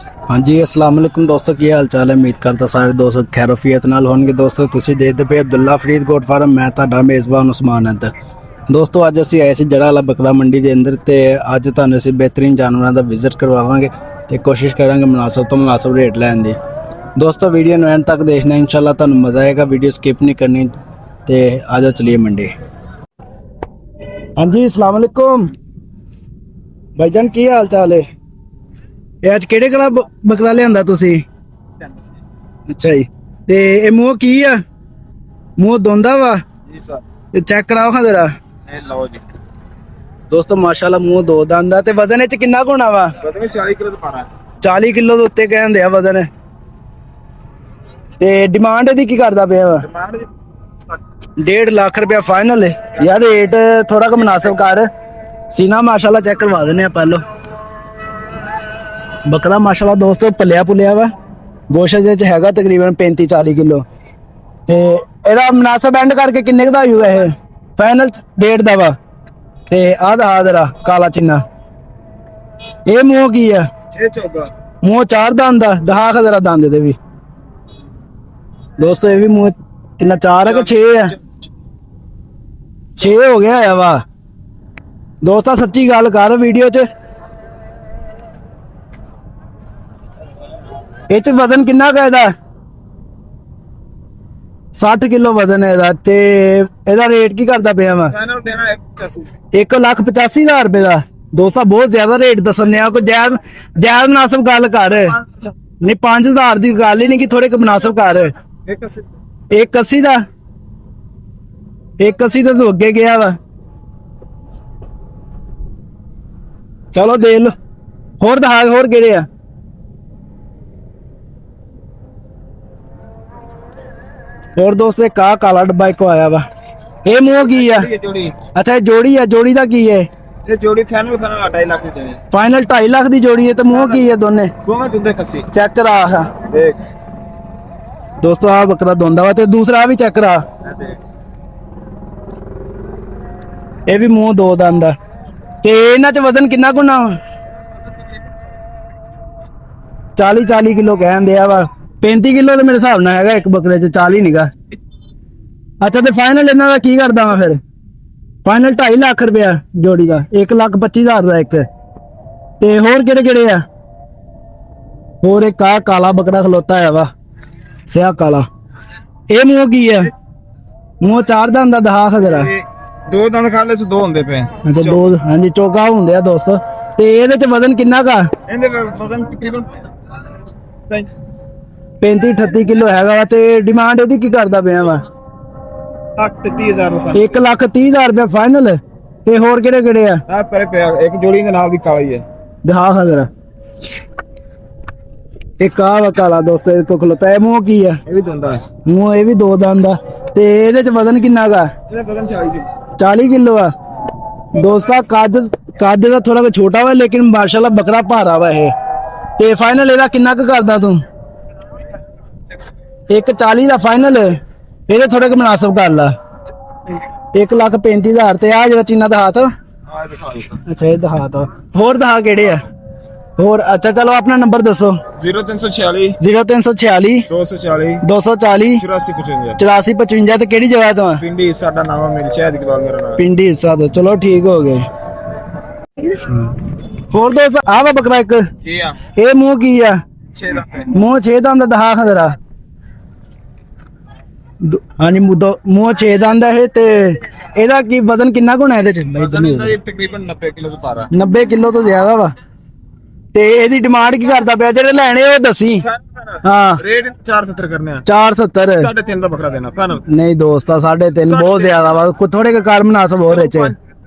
हाँ जी, अस्सलाम वालेकुम दोस्तों, की हाल चाल है। उम्मीद करता सारे दोस्त खैरोफियत नाल होणगे। दोस्तों तुसीं देखदे पे अब्दुल्ला फरीदकोट फार्म, मैं तुहाडा मेज़बान उस्मान अंदर। दोस्तों अज असीं आए सी जड़ा वाला बकरा मंडी दे अंदर ते अज तुहानूं असीं बेहतरीन जानवरां दा विजिट करवावांगे ते कोशिश करांगे मुनासिब तो मुनासिब रेट लैण दी। दोस्तों वीडियो नूं एंड तक देखना, इंशाल्लाह तुहानूं मज़ा आएगा। वीडियो स्किप नहीं करनी ते आ जाओ चलिए मंडी। हाँ जी, अस्सलाम वालेकुम भाईजान, की हाल चाल है? ਇਹ ਅੱਜ ਕਿਹੜੇ ਕੋਲ ਬੱਕਰਾ ਲਿਆਂਦਾ ਤੁਸੀਂ? ਅੱਛਾ ਜੀ, ਤੇ ਇਹ ਮੂੰਹ ਕੀ ਆ? ਮੂੰਹ ਦੋਂਦਾ ਵਾ ਜੀ ਸਰ। ਤੇ ਚੈੱਕ ਕਰਾਓ ਹਾਂ ਜਰਾ। ਇਹ ਲਓ ਜੀ ਦੋਸਤੋ ਮਾਸ਼ਾਅੱਲਾ ਮੂੰਹ ਦੋ ਦੰਦ ਆ ਤੇ ਵਜ਼ਨ ਇਹ ਚ ਕਿੰਨਾ ਕੁ ਹੋਣਾ ਵਾ? ਵਜ਼ਨ 40 ਕਿਲੋ ਤੋਂ ਪਾਰਾ 40 ਕਿਲੋ ਦੇ ਉੱਤੇ ਕਹਿੰਦੇ ਆ ਵਜ਼ਨ। ਤੇ ਡਿਮਾਂਡ ਇਹਦੀ ਕੀ ਕਰਦਾ ਪਿਆ ਵਾ? ਡਿਮਾਂਡ ਜੀ 1.5 ਲੱਖ ਰੁਪਇਆ ਫਾਈਨਲ ਹੈ ਯਾਰ। ਰੇਟ ਥੋੜਾ ਕੁ ਮੁਨਾਸਿਬ ਕਰ। ਸੀਨਾ ਮਾਸ਼ਾਅੱਲਾ ਚੈੱਕ ਕਰਵਾ ਦਿੰਦੇ ਆ ਪਹਿਲੋਂ। ਬੱਕਰਾ ਮਾਸ਼ਾਅੱਲਾ ਦੋਸਤੋ ਪਲਿਆ ਪੁਲਿਆ ਵਾ। ਗੋਸ਼ਤ ਦੇ ਚ ਹੈਗਾ ਤਕਰੀਬਨ 35-40 ਕਿਲੋ। ਤੇ ਇਹਦਾ ਮੁਨਾਸਿਬ ਐਂਡ ਕਰਕੇ ਕਿੰਨੇ ਦਾ ਹੋਊਗਾ ਇਹ? ਫਾਈਨਲ 1.5 ਦਾ ਵਾ। ਤੇ ਆਹ ਜਰਾ ਕਾਲਾ ਚਿੰਨਾ, ਇਹ ਮੂੰਹ ਕੀ ਆ? ਇਹ ਚੌਗਾ ਮੂੰਹ 4 ਦੰਦ ਦਾ। ਦਹਾਕ ਜਰਾ ਦੰਦ ਦੇ ਵੀ ਦੋਸਤੋ। ਇਹ ਵੀ ਮੂੰਹ ਕਿੰਨਾ 4 ਹੈ ਕਿ 6 ਆ? 6 ਹੋ ਗਿਆ ਆ ਵਾ। ਦੋਸਤਾ ਸੱਚੀ ਗੱਲ ਕਰ ਵੀਡੀਓ ਚ। ਇਹ ਚ ਵਜ਼ਨ ਕਿੰਨਾ ਕੁ ਇਹਦਾ? 60 ਕਿਲੋ ਵਜ਼ਨ ਹੈ ਇਹਦਾ। ਤੇ ਇਹਦਾ ਰੇਟ ਕੀ ਕਰਦਾ ਪਿਆ ਵਾ? ਫਾਈਨਲ ਦੇਣਾ 185 1,85,000 ਰੁਪਏ ਦਾ। ਦੋਸਤਾ ਬਹੁਤ ਜ਼ਿਆਦਾ ਰੇਟ ਦੱਸਣ ਆ। ਕੋਈ ਜਾਇਜ਼ ਮੁਨਾਸਿਬ ਗੱਲ ਕਰ। ਨਹੀਂ 5,000 ਦੀ ਗੱਲ ਹੀ ਨਹੀਂ ਕਿ ਥੋੜੇ ਕੁ ਮੁਨਾਸਿਬ ਕਰ। 180 ਦਾ 180 ਦਾ ਤੂੰ ਅੱਗੇ ਗਿਆ ਵਾ। ਚਲੋ ਦੇਖ ਲੋ ਹੋਰ ਦਿਖਾ, ਹੋਰ ਕਿਹੜੇ ਆ? ਹੋਰ ਦੋਸਤੋ ਇੱਕ ਆਹ ਕਾਲਾ ਡੱਬਾ ਇੱਕ ਆਇਆ ਵਾ। ਇਹ ਮੂੰਹ ਕੀ ਆ? ਜੋੜੀ ਅੱਛਾ ਇਹ ਜੋੜੀ ਆ। ਜੋੜੀ ਦਾ ਕੀ ਹੈ? ਇਹ ਜੋੜੀ ਫਾਈਨਲ 2.5 ਲੱਖ ਦੀ ਦੇਣੀ। ਫਾਈਨਲ 2.5 ਲੱਖ ਦੀ ਜੋੜੀ ਹੈ। ਤੇ ਮੂੰਹ ਕੀ ਹੈ ਦੋਨੇ? ਦੋਵੇਂ ਦੁੱਧੇ ਕੱਸੀ ਚੈੱਕ ਕਰਾ ਆਹ ਦੇਖ ਦੋਸਤੋ। ਆ ਬੱਕਰਾ ਦੋਂਦਾ ਵਾ। ਤੇ ਦੂਸਰਾ ਵੀ ਚੈੱਕ ਕਰਾ। ਇਹ ਦੇਖ ਇਹ ਵੀ ਮੂੰਹ ਦੋ ਦੰਦ ਆ। ਤੇ ਇਹਨਾਂ ਚ ਵਜ਼ਨ ਕਿੰਨਾ ਗੁਣਾ ਵਾ? 40 ਕਿਲੋ ਕਹਿੰਦੇ ਆ ਵਾ। 35 ਕਿਲੋ ਤੇ ਮੇਰੇ ਹਿਸਾਬ ਨਾਲ ਹੈਗਾ ਇੱਕ ਬੱਕਰੇ ਚ, 40 ਨੀਗਾ। ਅੱਛਾ ਤੇ ਫਾਈਨਲ ਇਹਨਾਂ ਦਾ ਕੀ ਕਰਦਾ ਵਾ ਫਿਰ? ਫਾਈਨਲ 2.5 ਲੱਖ ਰੁਪਇਆ ਜੋੜੀ ਦਾ। 1,25,000 ਦਾ ਇੱਕ। ਤੇ ਹੋਰ ਕਿਹੜੇ ਕਿਹੜੇ ਆ? ਹੋਰ ਇੱਕ ਆ ਕਾਲਾ ਬੱਕਰਾ ਖਲੋਤਾ ਆ ਵਾ, ਸਿਆ ਕਾਲਾ। ਇਹ ਮੂੰਹ ਕੀ ਆ? ਮੂੰਹ 4 ਦੰਦ ਦਾ। ਦਹਾ ਜਰਾ। ਦੋ ਦੰਦ ਖਾਲੇ ਸੋ ਦੋ ਹੁੰਦੇ ਪਏ। ਅੱਛਾ ਦੋ, ਹਾਂਜੀ ਚੋਗਾ ਹੁੰਦੇ ਆ ਦੋਸਤੋ। ਤੇ ਇਹਦੇ ਚ ਵਜ਼ਨ ਕਿੰਨਾ ਕਾ? ਇਹਦੇ ਵਜ਼ਨ ਤਕਰੀਬਨ 35-38 ਕਿਲੋ ਹੈਗਾ ਵਾ। ਤੇ ਡਿਮਾਂਡ ਇਹਦੀ ਕੀ ਕਰਦਾ ਪਿਆ ਵਾ? 1,30,000 ਰੁਪਏ। 1,30,000 ਰੁਪਏ ਫਾਈਨਲ। ਤੇ ਹੋਰ ਕਿਹੜੇ ਕਿਹੜੇ ਆ? ਆ ਪਰੇ ਪਿਆ ਇੱਕ ਜੋੜੀ ਦੇ ਨਾਲ ਦੀ ਕਾਲੀ ਹੈ। ਦਿਖਾ ਜਰਾ। ਇੱਕ ਆ ਵਾ ਕਾਲਾ ਦੋਸਤੋ, ਇਹ ਕੋ ਖਲੋਤਾ। ਇਹ ਮੂੰਹ ਕੀ ਆ? ਇਹ ਵੀ ਦੰਦਾ ਮੂੰਹ ਇਹ ਵੀ ਦੋ ਦੰਦ ਦਾ। ਤੇ ਇਹਦੇ ਚ ਵਜ਼ਨ ਕਿੰਨਾ ਗਾ? ਇਹਦਾ ਵਜ਼ਨ 40 ਕਿਲੋ ਆ ਦੋਸਤਾ। ਕੱਦ ਦਾ ਥੋੜਾ ਜਿਹਾ ਛੋਟਾ ਵਾ, ਲੇਕਿਨ ਮਾਸ਼ਾਅੱਲਾ ਬੱਕਰਾ ਭਾਰਾ ਵਾ ਇਹ। ਤੇ ਫਾਈਨਲ ਇਹਦਾ ਕਿੰਨਾ ਕੁ ਕਰਦਾ ਤੂੰ? 1,40 ਦਾ ਫਾਈਨਲ। ਇਹਦੇ ਥੋੜੇ ਕੁ ਮੁਨਾਸਿਬ ਕਰ ਲਾ। 1,35,000। ਤੇ ਆ ਜਿਹੜਾ ਚੀਨਾ ਦਾ ਹੱਥ, ਆ ਦਿਖਾ ਦੋ। ਅੱਛਾ ਇਹ ਦਿਖਾ ਤਾ। ਹੋਰ ਦਿਖਾ ਕਿਹੜੇ ਆ ਹੋਰ? ਅੱਛਾ ਚਲੋ ਆਪਣਾ ਨੰਬਰ ਦੱਸੋ। 0346 0346 240 240 8455 8455। ਤੇ ਕਿਹੜੀ ਜਗ੍ਹਾ ਤੋਂ ਆ? ਪਿੰਡੀ ਸਾਡਾ ਨਾਮ ਹੈ, ਮੇਰੀ ਸ਼ਾਇਦ ਇਕਬਾਲ ਮੇਰਾ ਨਾਮ। ਪਿੰਡੀ ਹਿੱਸਾ ਤੋਂ। ਚਲੋ ਠੀਕ ਹੋ ਗਏ। ਹੋਰ ਦੋਸਤ ਆ ਵਾ ਬੱਕਰਾ ਇੱਕ। ਕੀ ਆ? ਇਹ ਮੂੰਹ ਕੀ ਆ? 6 ਦਾ ਮੂੰਹ 6 ਦੰਦ ਦਾ। ਦਹਾ ਜਰਾ। ਹਾਂਜੀ ਮੂੰਹ 6 ਦੰਦ ਹੈ। ਤੇ ਇਹਦਾ ਕੀ ਵਜ਼ਨ ਕਿੰਨਾ ਕੁ ਹੋਣਾ ਇਹਦੇ ਚ? ਤਕਰੀਬਨ 90 ਕਿਲੋ ਤੋਂ ਪਾਰਾ। 90 ਕਿਲੋ ਤੋਂ ਜ਼ਿਆਦਾ ਵਾ। ਤੇ ਇਹਦੀ ਡਿਮਾਂਡ ਕੀ ਕਰਦਾ ਪਿਆ? ਜਿਹੜੇ ਲੈਣੇ ਉਹ ਦੱਸੀ। ਹਾਂ ਰੇਟ 470 ਕਰਨੇ ਆ। 470। 3.5 ਦਾ ਬੱਕਰਾ ਦੇਣਾ ਫਾਈਨਲ। ਨਹੀਂ ਦੋਸਤਾ 3.5 ਬਹੁਤ ਜ਼ਿਆਦਾ ਵਾ। ਕੋਈ ਥੋੜੇ ਕਾਰ ਮੁਨਾਸਬ ਹੋ ਰਹੇ ਚ।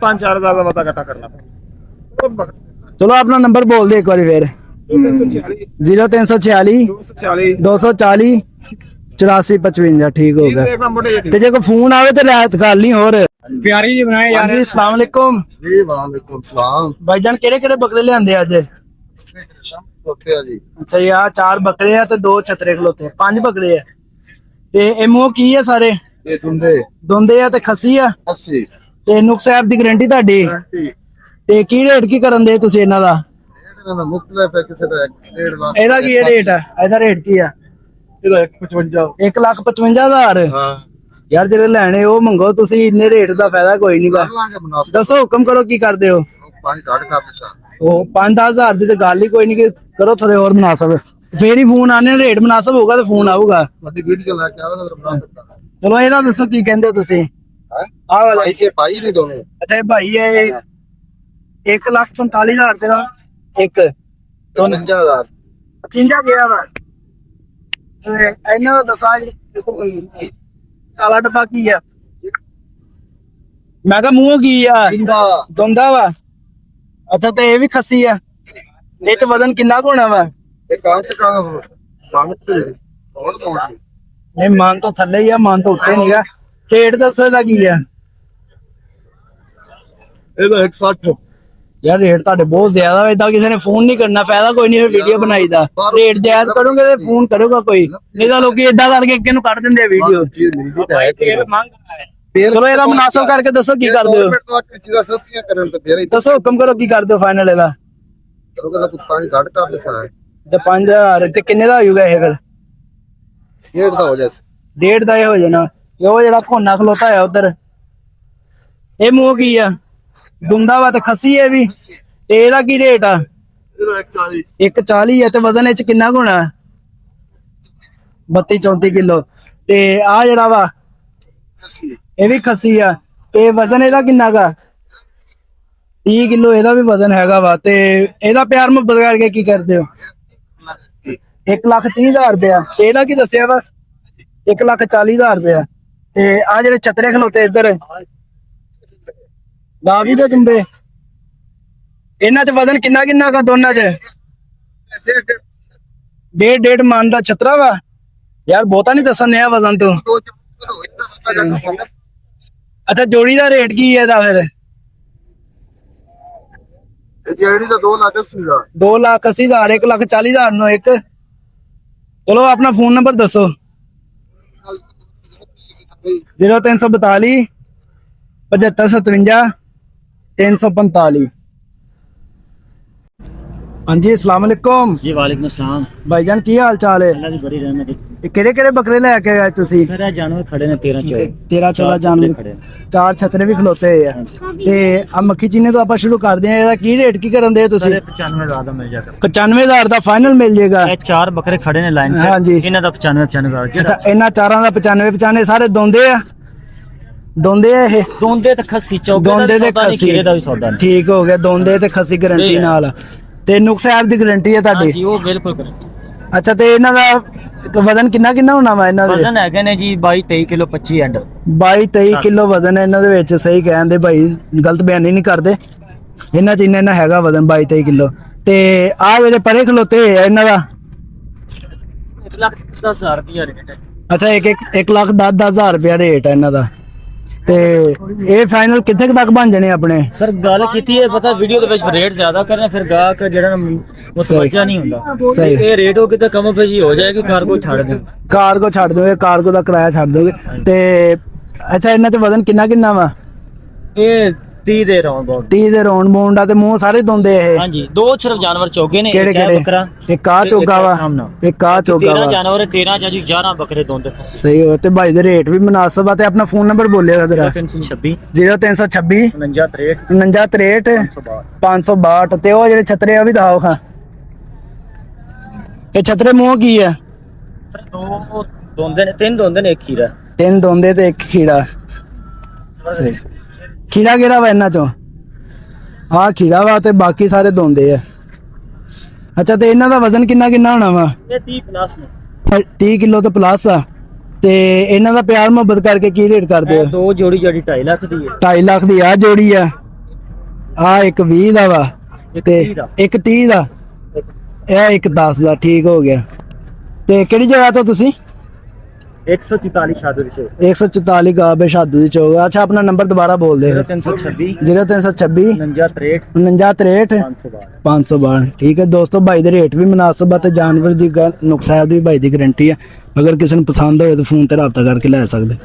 5-4 ਹਜ਼ਾਰ ਦਾ ਵਾਧਾ ਘਟਾ ਕਰਨਾ। ਚਲੋ ਆਪਣਾ ਨੰਬਰ ਬੋਲ ਦੇ ਇੱਕ ਵਾਰੀ ਫੇਰ। 0346 240 8455। ਠੀਕ ਹੋ ਗਿਆ। ਤੇ ਜੇ ਕੋਈ ਫੋਨ ਆਵੇ ਤੇ ਰਾਇਤ ਕਰ ਲਈ। ਹੋਰ ਪਿਆਰੀ ਜੀ ਬਣਾਏ ਯਾਰ। ਜੀ अस्सलाम वालेकुम ਜੀ ਵਾਲੇਕੁਮ ਸਲਾਮ। भाईजान ਕਿਹੜੇ ਕਿਹੜੇ ਬੱਕਰੇ ਲਿਆਂਦੇ ਅੱਜ? ਜੀ ਅੱਛਾ ਯਾ 4 ਬੱਕਰੇ ਆ ਤੇ 2 ਛਤਰੇ ਖਲੋਤੇ। 5 ਬੱਕਰੇ ਆ। ਤੇ ਇਹ ਮੂੰਹ ਕੀ ਆ ਸਾਰੇ? ਇਹ ਦੁੰਦੇ ਆ ਤੇ ਖੱਸੀ ਆ। 80 ਤੇ ਨੁਕਸ ਸਾਹਿਬ ਦੀ ਗਾਰੰਟੀ ਤੁਹਾਡੀ। ਤੇ ਕੀ ਰੇਟ ਕੀ ਕਰਨ ਦੇ ਤੁਸੀਂ ਇਹਨਾਂ ਦਾ? ਨਾ ਮੁਕਤਲਫ ਹੈ ਕਿਸੇ ਦਾ 1.5 ਲੱਖ ਇਹਦਾ ਕੀ ਰੇਟ ਹੈ? ਇਹਦਾ ਰੇਟ ਕੀ ਆ? ਇਹਦਾ 155 1,55,000। ਹਾਂ ਯਾਰ ਜਿਹੜੇ ਲੈਣੇ ਉਹ ਮੰਗੋ ਤੁਸੀਂ, ਇੰਨੇ ਰੇਟ ਦਾ ਫਾਇਦਾ ਕੋਈ ਨਹੀਂਗਾ। ਕਰ ਲਾਂਗੇ ਮੁਨਾਸਿਬ ਦੱਸੋ ਹੁਕਮ ਕਰੋ ਕੀ ਕਰਦੇ ਹੋ? 5 ਘੱਟ ਕਰ ਦੇ ਸਾ ਉਹ 5-10,000 ਦੀ ਤੇ ਗੱਲ ਹੀ ਕੋਈ ਨਹੀਂ, ਕਿ ਕਰੋ ਥੋੜੇ ਹੋਰ ਮੁਨਾਸਬ, ਫੇਰ ਹੀ ਫੋਨ ਆਣੇ, ਰੇਟ ਮੁਨਾਸਬ ਹੋਊਗਾ ਤੇ ਫੋਨ ਆਊਗਾ। ਵੱਡੀ ਵੀਡੀਓ ਲੈ ਕੇ ਆਵਾਂਗਾ ਤੇ ਮੁਨਾਸਿਬ ਕਰ ਚਲੋ ਇਹਦਾ ਦੱਸੋ ਕੀ ਕਹਿੰਦੇ ਹੋ ਤੁਸੀਂ? ਹੈ ਆਹ ਵਾਲਾ ਭਾਈ ਇਹ ਭਾਈ ਨਹੀਂ ਦੋਵੇਂ ਅੱਛਾ, ਇਹ ਭਾਈ ਹੈ, 1,45,000 ਰੁਪਏ ਦਾ ਇੱਕ 59000 ਚਿੰਜਾ ਗਿਆ ਵਾ। ਤੇ ਇਹਨਾਂ ਦਾ ਦੱਸਾਂ ਕਾਲਾ ਡੱਬਾ ਕੀ ਆ? ਮੈਂ ਕਿਹਾ ਮੂੰਹ ਕੀ ਆ? ਇੰਦਾ ਦੁੰਦਾ ਵਾ। ਅੱਛਾ, ਤੇ ਇਹ ਵੀ ਖੱਸੀ ਆ, ਇਹ ਚ ਵਜ਼ਨ ਕਿੰਨਾ ਕੁ ਹੋਣਾ ਵਾ? ਇਹ ਕੰਮ ਸੇ ਕੰਮ ਬਾਂਗਤੇ ਬਹੁਤ ਮੋਟੀ ਨਹੀਂ, ਮਨ ਤੋਂ ਥੱਲੇ ਹੀ ਆ, ਮਨ ਤੋਂ ਉੱਤੇ ਨਹੀਂਗਾ। ਰੇਟ ਦੱਸੋ ਇਹਦਾ ਕੀ ਆ? ਇਹਦਾ 160 ਯਾਰ ਰੇਟ ਤੁਹਾਡੇ ਬਹੁਤ ਜ਼ਿਆਦਾ ਵਾ, ਏਦਾਂ ਕਿਸੇ ਨੇ ਫੋਨ ਨਹੀਂ ਕਰਨਾ, ਫਾਇਦਾ ਕੋਈ ਨਹੀਂ ਵੀਡੀਓ ਬਣਾਈ ਦਾ। ਰੇਟ ਜਾਇਜ਼ ਕਰੋਗੇ ਤੇ ਫੋਨ ਕਰੂਗਾ ਕੋਈ, ਨਹੀਂ ਤਾਂ ਲੋਕੀ ਏਦਾਂ ਕਰਕੇ ਅੱਗੇ ਨੂੰ ਕੱਢ ਦਿੰਦੇ ਆ ਵੀਡੀਓ। ਚਲੋ ਇਹਦਾ ਮੁਨਾਸਬ ਕਰਕੇ ਦੱਸੋ ਕੀ ਕਰਦੇ ਹੋ? ਚੀਜ਼ਾਂ ਸਸਤੀਆਂ ਕਰਨ ਤੇ ਫੇਰ ਦੱਸੋ ਹੁਕਮ ਕਰੋ ਕੀ ਕਰਦੇ ਹੋ ਫਾਈਨਲ ਇਹਦਾ? ਕਰੋਗੇ ਤਾਂ ਕੁਝ 5 ਘੱਟ ਕਰ ਦੇ ਸਾ ਤੇ 5,000 ਤੇ ਕਿੰਨੇ ਦਾ ਹੋਊਗਾ ਇਹ ਫਿਰ? 1.5 ਦਾ ਹੋ ਜਾਸ 1.5 ਦਾ ਇਹ ਹੋ ਜਾਣਾ। ਇਹ ਉਹ ਜਿਹੜਾ ਖੋਨਾ ਖਲੋਤਾ ਆ ਉਧਰ, ਇਹ ਮੂੰਹ ਕੀ ਆ? ਦੁੰਦਾ ਵਾ ਤੇ ਖੱਸੀ ਹੈ ਵੀ। ਤੇ ਇਹਦਾ ਕੀ ਰੇਟ ਆ? ਇਹਦਾ 140 140 ਹੈ। ਤੇ ਵਜ਼ਨ ਇਹ ਚ ਕਿੰਨਾ ਕੁ ਹੋਣਾ? 32-34 ਕਿਲੋ। ਤੇ ਆ ਜਿਹੜਾ ਵਾ ਇਹ ਵੀ ਖੱਸੀ ਆ, ਤੇ ਵਜ਼ਨ ਇਹਦਾ ਕਿੰਨਾ ਗਾ? 30 ਕਿਲੋ ਇਹਦਾ ਵੀ ਵਜ਼ਨ ਹੈਗਾ ਵਾ। ਤੇ ਇਹਦਾ ਪਿਆਰ ਮੁਹੱਬਤ ਕਰਕੇ ਕੀ ਕਰਦੇ ਹੋ? 1,30,000 ਰੁਪਇਆ। ਤੇ ਇਹਦਾ ਕੀ ਦੱਸਿਆ ਵਾ? 1,40,000 ਰੁਪਇਆ। ਤੇ ਆ ਜਿਹੜੇ ਛਤਰੇ ਖਲੋਤੇ ਇੱਧਰ ਲਾਵੀ ਦੇ ਤੁੰਬੇ, ਇਹਨਾਂ ਚ ਵਜ਼ਨ ਕਿੰਨਾ ਕਿੰਨਾ ਕਾ ਦੋਨਾਂ ਚ? 1.5 ਮਣ ਦਾ ਛਤਰਾ ਵਾ। ਯਾਰ ਬਹੁਤਾ ਨਹੀਂ ਦੱਸਣ ਆ ਵਜ਼ਨ ਤੂੰ। ਅੱਛਾ, ਜੋੜੀ ਦਾ ਰੇਟ ਕੀ ਹੈ ਇਹਦਾ ਫਿਰ? ਜਿਹੜੀ ਦਾ 2 ਲੱਖ 80,000 2,80,000 1,40,000 ਨੂੰ ਇੱਕ। ਚਲੋ ਆਪਣਾ ਫੋਨ ਨੰਬਰ ਦੱਸੋ। 0342 7557 345। ਹਾਂਜੀ, अस्सलाम वालेकुम जी वालेकुम अस्सलाम। भाईजान, की हाल चाल है? अल्लाह दी बड़ी रहमत है। ਕਿਹੜੇ ਕਿਹੜੇ ਬੱਕਰੇ ਲੈ ਕੇ ਆਏ ਤੁਸੀਂ? मेरे जानवर खड़े ने 13-14 13-14 ਜਾਨਵਰ खड़े हैं। 4 ਛਤਰੇ ਵੀ ਖਲੋਤੇ ਹੋਏ ਆ। ਤੇ ਆ ਮੱਖੀ ਚੀਨੇ ਤੋਂ ਆਪਾਂ ਸ਼ੁਰੂ ਕਰਦੇ ਆ। ਇਹਦਾ ਕੀ ਰੇਟ ਕੀ ਕਰਨ ਦੇ ਤੁਸੀਂ? साढ़े 95 ज्यादा मिल जाता 95,000 ਦਾ ਫਾਈਨਲ ਮਿਲ ਜੇਗਾ। है। 4 बकरे खड़े ने लाइन से। हाँ जी। इन्हां दा 95 ਅੱਛਾ, ਇਹਨਾਂ ਚਾਰਾਂ ਦਾ 95 ਸਾਰੇ ਦੋਂਦੇ ਆ? ਦੋਂਦੇ ਆ ਇਹ? दोंदे ते खस्सी चौके ਦੋਂਦੇ ਤੇ दा ਖੱਸੀ। खीरे दा भी सौदा नहीं। ਠੀਕ ਹੋ ਗਿਆ, ਦੋਂਦੇ ਤੇ ਖੱਸੀ ਗਾਰੰਟੀ ਜੀ। ਨਾਲ। ਤੇ ਨੁਕਸ ਸਾਹਿਬ ਦੀ ਗਾਰੰਟੀ ਹੈ हां ਤੁਹਾਡੀ? जी वो बिल्कुल करेक्ट। ਅੱਛਾ, ਤੇ ਇਹਨਾਂ ਦਾ ਵਜ਼ਨ ਕਿੰਨਾ ਕਿੰਨਾ ਹੋਣਾ ਵਾ ਇਹਨਾਂ ਦੇ? वजन है ने जी 22-23 किलो 25 एंड 22-23 ਕਿਲੋ ਵਜ਼ਨ ਹੈ ਇਹਨਾਂ ਦੇ ਵਿੱਚ। ਸਹੀ ਕਹਿੰਦੇ ਭਾਈ, ਗਲਤ ਬਿਆਨੀ ਨਹੀਂ ਕਰਦੇ। ਇਹਨਾਂ ਚ ਇੰਨਾ ਹੈਗਾ ਵਜ਼ਨ 22-23 ਕਿਲੋ। ਤੇ ਆਹ ਜਿਹੜੇ ਪਰੇ ਖਲੋਤੇ ਹੋਏ ਆ ਇਹਨਾਂ ਦਾ? 1,10,000 रुपया रेट है। ਅੱਛਾ, 1,10,000 ਰੁਪਇਆ ਰੇਟ ਹੈ ਇਹਨਾਂ ਦਾ। ਤੇ ਇਹ ਫਾਈਨਲ ਕਿੱਥੇ ਕੁ ਤੱਕ ਬਣ ਜਾਣੇ ਆਪਣੇ? सर गल कीती है पता वीडियो दे विच रेट ज्यादा करने फिर गाहक जेड़ा मुतवज्जा नहीं हुंदा। सही। ये रेट हो किते कम पेशी हो जाएगी कार्गो छाड़ दे। ਕਾਰਗੋ ਛੱਡ ਦੋਗੇ? ਕਾਰਗੋ ਦਾ ਕਿਰਾਇਆ ਛੱਡ ਦੋਗੇ? ਤੇ ਅੱਛਾ, ਇਹਨਾਂ ਚ ਵਜ਼ਨ ਕਿੰਨਾ ਕਿੰਨਾ ਵਾ? ये 30 दे रहा हूं बहुत। 30 ਦੇ ਰੌਂਡ ਬੌਂਡ ਆ ਤੇ ਮੂੰਹ ਸਾਰੇ ਦੋਂਦੇ ਇਹ? हाँ जी, 2 सिर्फ जानवर चौके ने। ਕਿਹੜੇ एक है ਕਿਹੜੇ? बकरा ਇੱਕ ਆ ਚੋਗਾ ਵਾ, ਇੱਕ ਆ ਚੋਗਾ 13 ਵਾ। जानवर है 13 जाजी 11 बकरे दोंदे थे। ਸਹੀ ਹੋ। ਤੇ ਭਾਈ ਦੇ ਰੇਟ ਵੀ ਮੁਨਾਸਬ ਆ। ਤੇ ਆਪਣਾ ਫੋਨ ਨੰਬਰ ਬੋਲਿਓ ਜਰਾ। 326 0326 49 49 63 562। ਤੇ ਉਹ ਜਿਹੜੇ ਛਤਰੇ ਆ ਉਹ ਵੀ ਦਿਖਾਓ ਖਾਂ। ਇਹ ਛਤਰੇ ਮੂੰਹ ਕੀ ਆ? सर 2 दोंदे ने 3 दोंदे ने एक खीरा। 3 ਦੋਂਦੇ ਤੇ ਇੱਕ ਖੀੜਾ। ਸਹੀ। ਖੀੜਾ ਕਿਹੜਾ ਵਾ ਇਹਨਾਂ ਚੋਂ? ਆਹ ਖੀੜਾ ਵਾ ਤੇ ਬਾਕੀ ਸਾਰੇ ਦੋਂਦੇ ਆ। ਅੱਛਾ, ਤੇ ਇਹਨਾਂ ਦਾ ਵਜ਼ਨ ਕਿੰਨਾ ਕਿੰਨਾ ਹੋਣਾ ਵਾ? ये 30 प्लस ने 30 ਕਿਲੋ ਤੋਂ ਪਲੱਸ ਆ। ਤੇ ਇਹਨਾਂ ਦਾ ਪਿਆਰ ਮੁਹੱਬਤ ਕਰਕੇ ਕੀ ਰੇਟ ਕਰਦੇ ਹੋ? 2 जोड़ी जड़ी 2.5 लाख दी है। 2.5 ਲੱਖ ਦੀ ਆ ਜੋੜੀ ਆ। ਆ ਇੱਕ 20 ਦਾ ਵਾ ਤੇ ਇੱਕ 30 ਦਾ। ਇਹ ਇੱਕ 10 ਦਾ। ਠੀਕ ਹੋ ਗਿਆ। ਤੇ ਕਿਹੜੀ ਜਗ੍ਹਾ ਤੋਂ ਤੁਸੀਂ? 144 शादी से 144 ਗਾਬੇ ਸ਼ਾਦੂ ਦੀ ਚੌਕ। ਅੱਛਾ, ਆਪਣਾ ਨੰਬਰ ਦੁਬਾਰਾ ਬੋਲ ਦੇ। 326 0326 49 49 512। 512। ਠੀਕ ਹੈ ਦੋਸਤੋ, ਭਾਈ ਦੇ ਰੇਟ ਵੀ ਮੁਨਾਸਬ ਆ ਤੇ ਜਾਨਵਰ ਦੀ ਨੁਕਸਾਨ ਦੀ ਭਾਈ ਦੀ ਗਾਰੰਟੀ ਆ। ਅਗਰ ਕਿਸੇ ਨੂੰ ਪਸੰਦ ਹੋਵੇ ਤਾਂ ਫੋਨ ਤੇ ਰਾਬਤਾ ਕਰਕੇ ਲੈ ਸਕਦੇ।